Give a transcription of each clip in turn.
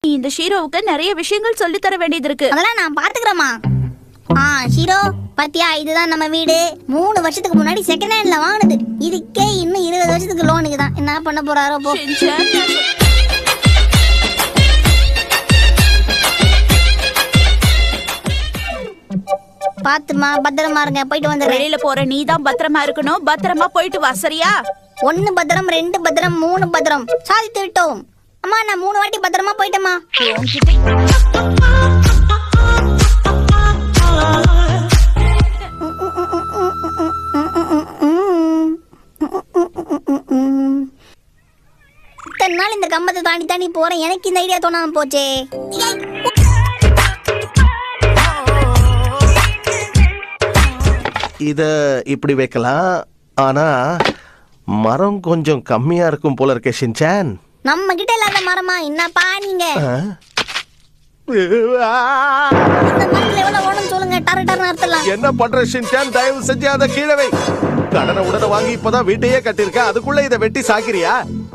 இந்த ஷீரோவுக்கு நிறைய விஷயங்கள் சொல்லி தர வேண்டியது இருக்கு. அதெல்லாம் நான் பாத்துக்கிறேம்மா. ஷீரோ பாத்தியா, இதுதான் நம்ம வீடு. 3 வருஷத்துக்கு முன்னாடி செகண்ட் ஹேண்ட்ல வாங்கினது. இதுக்கே இன்னும் 20 வருஷத்துக்கு லோனுக்கு தான். என்ன பண்ண போறாரோ போ. பாத்துமா, பத்திரமா இருங்க. போயிட்டு வந்து வெளியில போற நீ தான் பத்திரமா இருக்கணும். பத்திரமா போயிட்டு வா, சரியா? 1 பத்திரம், 2 பத்திரம், 3 பத்திரம். சாதித்து விட்டோம். அம்மா, நான் 3 வாட்டி பத்திரமா போயிட்டேம்மா. இத்தனை நாள் இந்த கம்பத்தை தாண்டி தாண்டி போறேன். எனக்கு இந்த ஐடியா தோணாம போச்சே. இத இப்படி வைக்கலாம். ஆனா மரம் கொஞ்சம் கம்மியா இருக்கும் போல இருக்கே ஷின்சான். நம்ம கிட்ட இல்லாத மரமா? என்னப்பா நீங்க? சொல்லுங்க. என்ன பண்ற ஷின்சான்? தயவு செஞ்சு அதை கீழே வை. கடனை உடனே வாங்கி இப்பதான் வீட்டையே கட்டிருக்க, அதுக்குள்ள இதை வெட்டி சாக்கிறியா?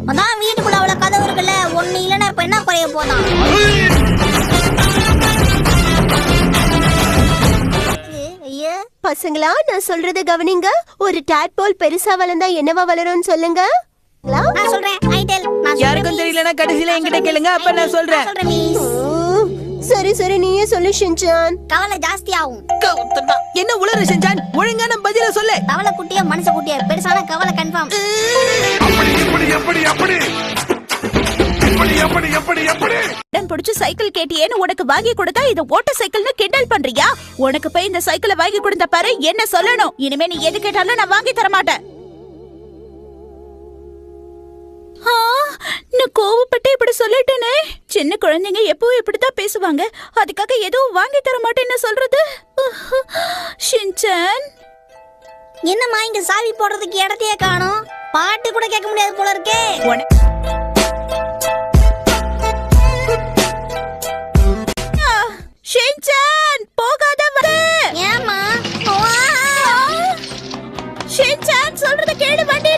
அதான் வீட்டுக்குள்ள அவ்வளவு கதவு இருக்குல்ல, ஒண்ணு இல்லன்னா இப்ப என்ன குறைய போதான்? பசங்களா, நான் சொல்றத கவனிங்க. ஒரு டாட்போல் பெருசா வளர்ந்தா என்னவா வளரும்னு சொல்லுங்க. நான் சொல்றேன். யாருக்கும் தெரியலனா கடைசில என்கிட்ட கேளுங்க, அப்ப நான் சொல்றேன். சரி சரி, நீயே சொல்லு ஷின்சான். கவலை ஜாஸ்தி ஆகும். என்ன உளறு ஷின்சான்? ஒழுங்கான பதில சொல்லு. கவலை குட்டியா மனுஷ குட்டியா? பெருசான கவலை கன்ஃபார்ம். பிடிச்சு சைக்கிள் கேட்டியேன்னு உனக்கு வாங்கி கொடுத்தா இத ஓட்ட சைக்கிள்னு கிண்டல் பண்றியா? உனக்கு போய் இந்த சைக்கிளை வாங்கி கொடுத்த பாரு, என்ன சொல்லணும்? இனிமே நீ எது கேட்டாலும் நான் வாங்கி தர மாட்டேன். நான் கோவப்பட்டு இப்படி சொல்லிட்டேனே. சின்ன குழந்தைங்க எப்பவும் இப்படித்தான் பேசுவாங்க. அதுக்காக எதுவும் வாங்கி தர மாட்டேன்னு சொல்றது. ஷின்சான், என்னம்மா இங்க சாவி போடுறதுக்கு இடத்தையே காணோம்? பாட்டு கூட கேட்க முடியாது போல இருக்கே. ஷின்சான், போகாத வர. ஏம்மா? ஷின்சான், சொல்றத கேளு. வண்டி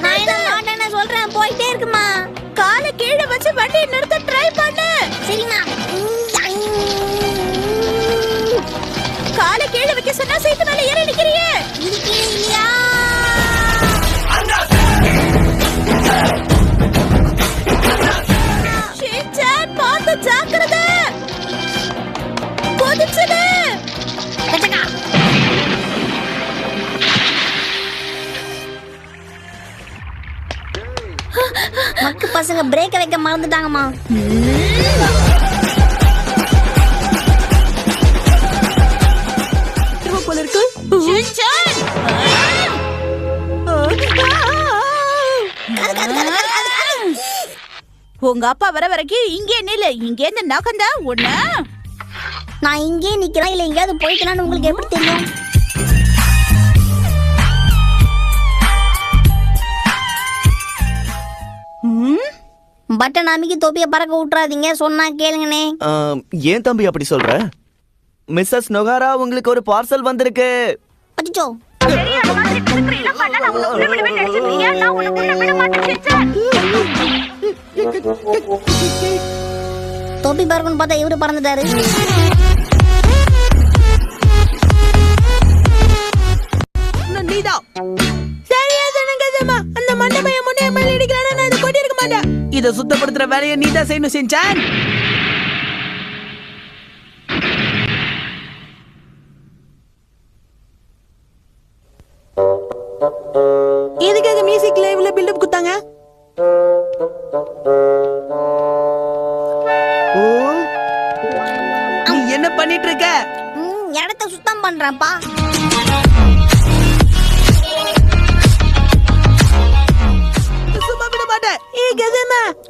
நான் சொல்றேன், போயிட்டே இருக்குமா. காலை கீழே வச்சு வண்டி நிறுத்த ட்ரை பண்ணு. சரிமா. காலை கீழே வைக்க சொன்னா சீட்டு மேல ஏறி நிக்கிறியே. இது கீழே இல்லையா? ஷின்சான், பார்த்து ஜாக்கிரதை. கொதிச்சுடு. மக்கு பசங்க பிரேக்க வைக்க மறந்துட்டாங்கம்மா. போல இருக்கு. ஷின்சான், உங்க அப்பா வர வரைக்கும் இங்கே நில்லு. இங்கே இருந்து நகந்தா ஒண்ணு. நான் இங்கே நிக்கிறேன், இல்ல எங்கேயாவது போயிட்டேன்னு உங்களுக்கு எப்படி தெரியும்? பட்டன் அமிக்கி தொப்பியை பறக்க விட்டுறாதீங்க, சொன்னா கேளுங்கண்ணே. ஏன் தம்பி அப்படி சொல்ற? மிஸ்ஸஸ் நொகாரா, உங்களுக்கு ஒரு பார்சல் வந்திருக்கு. அச்சோ, தொப்பி பறக்குன்னு பார்த்தா இவரு பறந்துட்டாரு. அந்த மண்டபைய முன்னே மேல இடிக்கலனா நான் இத கொட்டி இருக்க மாட்டேன். இத சுத்தப்படுத்துற வேலையை நீ தான் செய்யணும் ஷின்சான். எதுக்காக மியூசிக் லைவ்ல பில்ட் அப் குத்தாங்க? நீ என்ன பண்ணிட்டு இருக்க? இடத்தை சுத்தம் பண்றேன்ப்பா.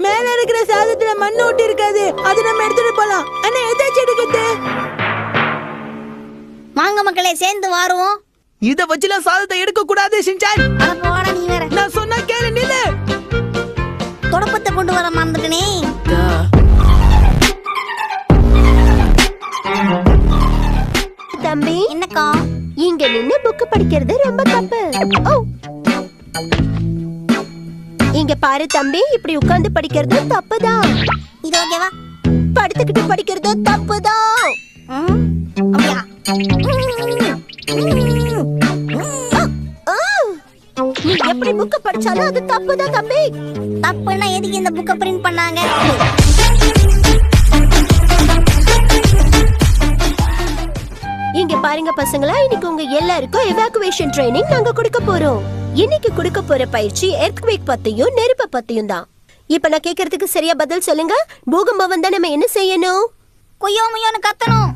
மேல இருக்கிற சாதத்துல மண்ணு ஒட்டி இருக்காது, அது நம்ம எடுத்துட்டு போலாம். அண்ணா எதாச்சும் எடுக்குது. வாங்க மக்களே, சேர்ந்து வாருவோம். இத வச்சுலாம் சாதத்தை எடுக்க கூடாது ஷின்சான். அட போடா நீ வேற. நான் சொன்னா கேளு, நில்லு. தொடப்பத்தை கொண்டு வர மறந்துட்டனே. தம்பி, என்னக்கா? இங்க நின்னு புக் படிக்கிறது ரொம்ப தப்பு. இங்க பாரு தம்பி, இப்படி உட்கார்ந்து படிக்கிறது தப்புதான். இது ஓகேவா? படுத்துக்கிட்டு படிக்கிறது தப்புதான். அப்படியா? நீ எப்படி புக்க படிச்சாலும் அது தப்புதான் தம்பி. தப்புன்னா எதுக்கு இந்த புக்கை பிரிண்ட் பண்ணாங்க? இங்க பாருங்க பசங்களா, இன்னைக்கு உங்க எல்லாருக்கும் எவாக்குவேஷன் ட்ரைனிங் நாங்க கொடுக்க போறோம். இன்னைக்கு கொடுக்க போற பயிற்சி எர்த்குவேக் பத்தியும் நெருப்ப பத்தியும் தான். இப்ப நான் கேக்குறதுக்கு சரியா பதில் சொல்லுங்க. பூகம்பம் வந்தா நம்ம என்ன செய்யணும்? குய்யோ முய்யோன்னு கத்தணும்.